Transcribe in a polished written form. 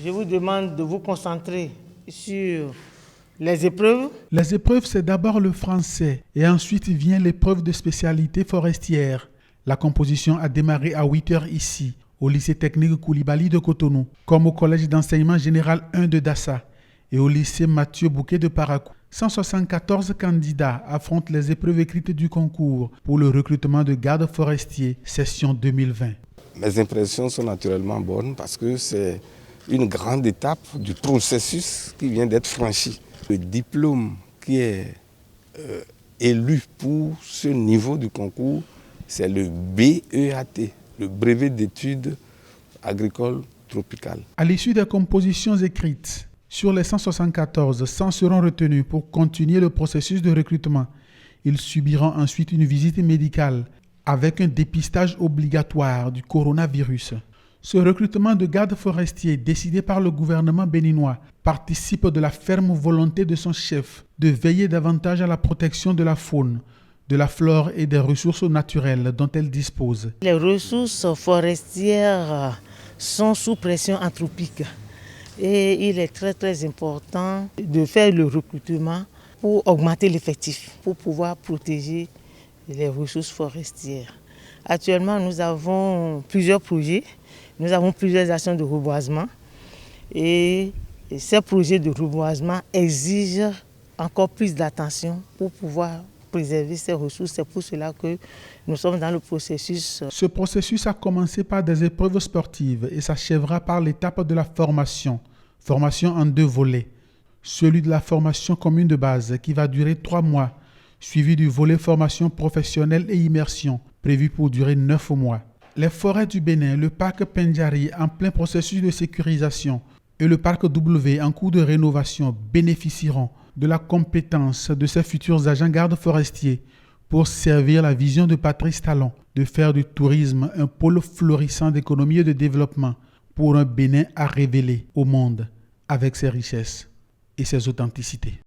Je vous demande de vous concentrer sur les épreuves. Les épreuves, c'est d'abord le français et ensuite vient l'épreuve de spécialité forestière. La composition a démarré à 8 heures ici, au lycée technique Koulibaly de Cotonou, comme au collège d'enseignement général 1 de Dassa et au lycée Mathieu Bouquet de Parakou. 174 candidats affrontent les épreuves écrites du concours pour le recrutement de gardes forestiers, session 2020. Mes impressions sont naturellement bonnes parce que c'est une grande étape du processus qui vient d'être franchi. Le diplôme qui est élu pour ce niveau du concours, c'est le BEAT, le brevet d'études agricoles tropicales. À l'issue des compositions écrites, sur les 174, 100 seront retenus pour continuer le processus de recrutement. Ils subiront ensuite une visite médicale avec un dépistage obligatoire du coronavirus. Ce recrutement de gardes forestiers décidé par le gouvernement béninois participe de la ferme volonté de son chef de veiller davantage à la protection de la faune, de la flore et des ressources naturelles dont elle dispose. Les ressources forestières sont sous pression anthropique et il est très important de faire le recrutement pour augmenter l'effectif, pour pouvoir protéger les ressources forestières. Actuellement, nous avons plusieurs projets, nous avons plusieurs actions de reboisement et ces projets de reboisement exigent encore plus d'attention pour pouvoir préserver ces ressources. C'est pour cela que nous sommes dans le processus. Ce processus a commencé par des épreuves sportives et s'achèvera par l'étape de la formation. Formation en 2 volets. Celui de la formation commune de base qui va durer 3 mois, suivi du volet formation professionnelle et immersion, prévu pour durer 9 mois. Les forêts du Bénin, le parc Pendjari en plein processus de sécurisation et le parc W en cours de rénovation bénéficieront de la compétence de ces futurs agents gardes forestiers pour servir la vision de Patrice Talon de faire du tourisme un pôle florissant d'économie et de développement pour un Bénin à révéler au monde avec ses richesses et ses authenticités.